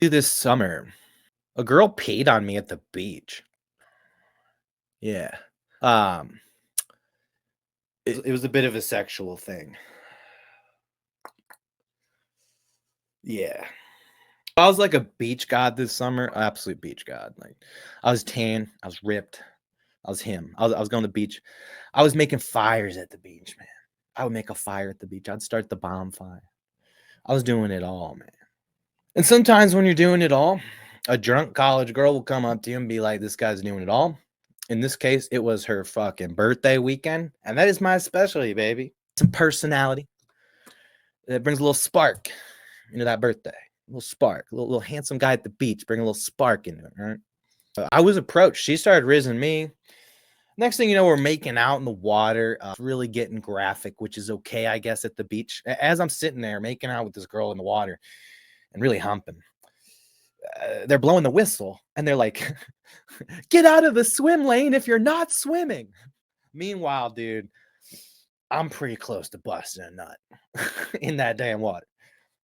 This summer, a girl peed on me at the beach. Yeah. Um, it was a bit of a sexual thing. Yeah. I was like a beach god this summer, absolute beach god. Like I was tan, I was ripped, I was him. I was going to the beach. I was making fires at the beach, man. I would make a fire at the beach. I'd start the bonfire. I was doing it all, man. And sometimes when you're doing it all, a drunk college girl will come up to you and be like, "This guy's doing it all." In this case, it was her fucking birthday weekend, and that is my specialty, baby. Some personality that brings a little spark into that birthday. A little spark, a little handsome guy at the beach, bring a little spark into it, right? I was approached. She started rizzing me. Next thing you know, we're making out in the water, really getting graphic, which is okay, I guess, at the beach. As I'm sitting there making out with this girl in the water and really humping, they're blowing the whistle and they're like, "Get out of the swim lane if you're not swimming." Meanwhile, dude, I'm pretty close to busting a nut in that damn water.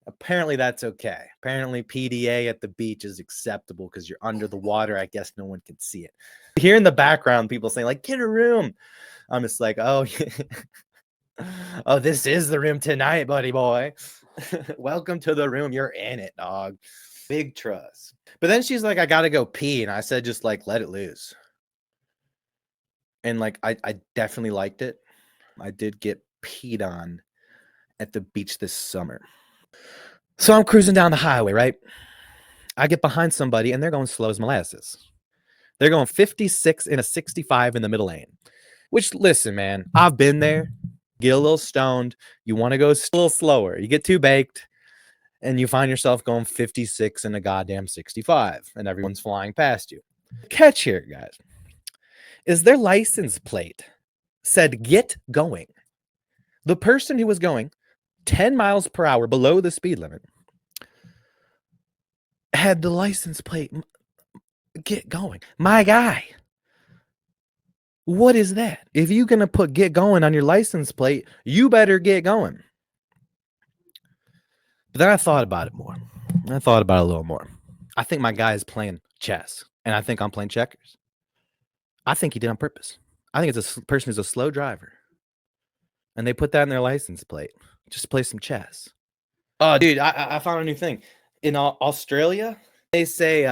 Apparently, that's okay. Apparently, PDA at the beach is acceptable because you're under the water. I guess no one can see it. Here in the background, people saying, like, "Get a room." I'm just like, "Oh, oh, this is the room tonight, buddy boy. Welcome to the room. You're in it, dog." Big trust. But then she's like, "I gotta go pee." And I said, just like, let it loose. And like, I definitely liked it. I did get peed on at the beach this summer. So I'm cruising down the highway, right? I get behind somebody and they're going slow as molasses. They're going 56 in a 65 in the middle lane. Which, listen, man, I've been there. Get a little stoned. You want to go a little slower. You get too baked and you find yourself going 56 in a goddamn 65 and everyone's flying past you. Catch here, guys, is their license plate said get going. The person who was going 10 miles per hour below the speed limit had the license plate get going. My guy, what is that? If you're going to put get going on your license plate, you better get going. But then I thought about it more. I thought about it a little more. I think my guy is playing chess, and I think I'm playing checkers. I think he did on purpose. I think it's a person who's a slow driver, and they put that in their license plate just to play some chess. Oh, dude, I found a new thing. In Australia, they say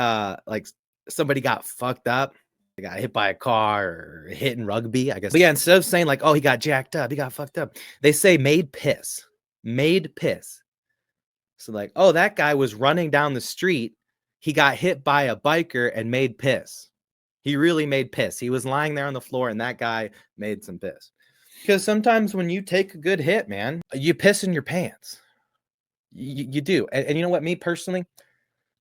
like somebody got fucked up. They got hit by a car or hit in rugby, I guess. But yeah, instead of saying like, "Oh, he got jacked up, he got fucked up," they say made piss. Made piss. So like, "Oh, that guy was running down the street. He got hit by a biker and made piss. He really made piss. He was lying there on the floor and that guy made some piss." Because sometimes when you take a good hit, man, you piss in your pants. You do. And you know what? Me personally,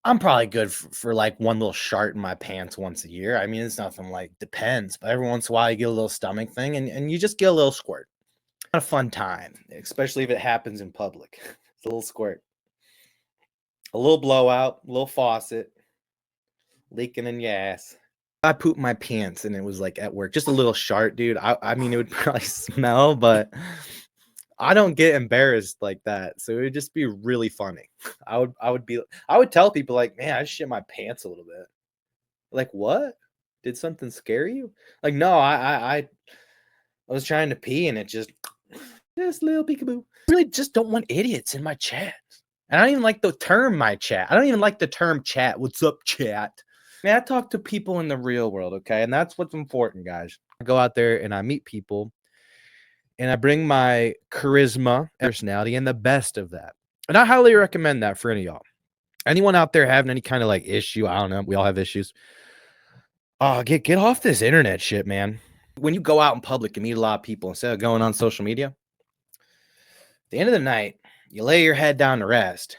I'm probably good for like one little shart in my pants once a year. I mean, it's nothing like depends, but every once in a while you get a little stomach thing and you just get a little squirt. Not a fun time, especially if it happens in public. It's a little squirt, a little blowout, a little faucet leaking in your ass. I pooped my pants and it was like at work, just a little shart, dude. I mean, it would probably smell, but I don't get embarrassed like that, so it would just be really funny. I would tell people like, "Man, I shit my pants a little bit." Like, "What? Did something scare you?" Like, "No, I was trying to pee and it just a little peekaboo." I really just don't want idiots in my chat. And I don't even like the term my chat. I don't even like the term chat. What's up, chat? Man, I talk to people in the real world, okay? And that's what's important, guys. I go out there and I meet people and I bring my charisma, personality, and the best of that. And I highly recommend that for any of y'all. Anyone out there having any kind of like issue, I don't know, we all have issues. Get off this internet shit, man. When you go out in public and meet a lot of people instead of going on social media, at the end of the night, you lay your head down to rest.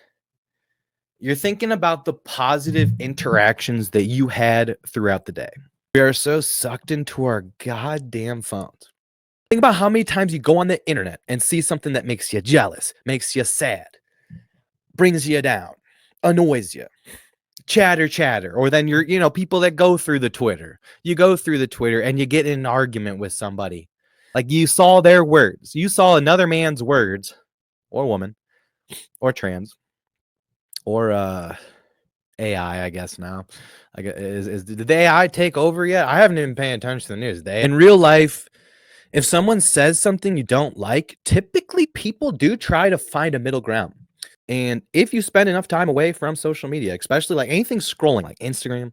You're thinking about the positive interactions that you had throughout the day. We are so sucked into our goddamn phones. Think about how many times you go on the internet and see something that makes you jealous, makes you sad, brings you down, annoys you. Chatter. Or then you're, people that go through the Twitter. You go through the Twitter and you get in an argument with somebody. Like you saw their words. You saw another man's words, or woman, or trans, or AI, I guess now. Did the AI take over yet? I haven't even paying attention to the news. In real life, if someone says something you don't like, typically people do try to find a middle ground. And if you spend enough time away from social media, especially like anything scrolling, like Instagram,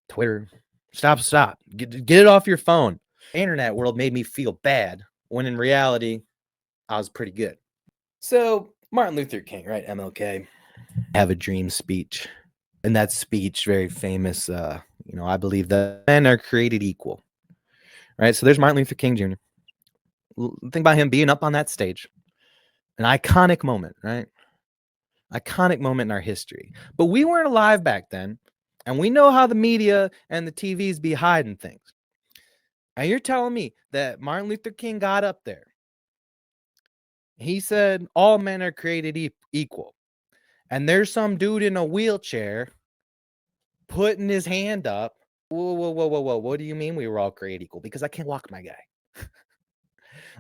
Twitter, stop. Get it off your phone. Internet world made me feel bad when in reality, I was pretty good. So Martin Luther King, right? MLK, have a dream speech. In that speech, very famous, I believe that men are created equal. Right. So there's Martin Luther King Jr. Think about him being up on that stage. An iconic moment, right? Iconic moment in our history. But we weren't alive back then. And we know how the media and the TVs be hiding things. And you're telling me that Martin Luther King got up there. He said, all men are created equal. And there's some dude in a wheelchair putting his hand up. Whoa. What do you mean we were all created equal? Because I can't walk, my guy.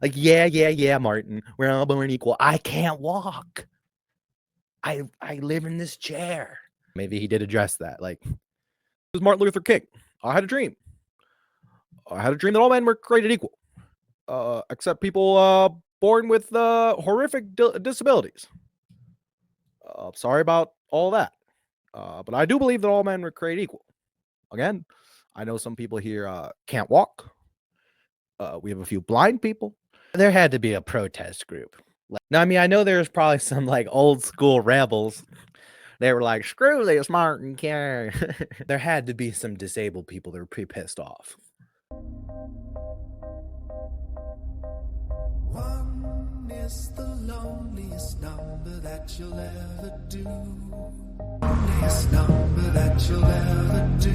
Like, yeah, Martin. We're all born equal. I can't walk. I live in this chair. Maybe he did address that. Like, this is Martin Luther King. I had a dream. I had a dream that all men were created equal. Except people born with horrific disabilities. Sorry about all that. But I do believe that all men were created equal. Again, I know some people here can't walk. We have a few blind people. There had to be a protest group. Now, I mean, I know there's probably some like old school rebels. They were like, screw this Martin King. There had to be some disabled people that were pretty pissed off. One is the loneliest number that you'll ever do. Loneliest number that you'll ever do.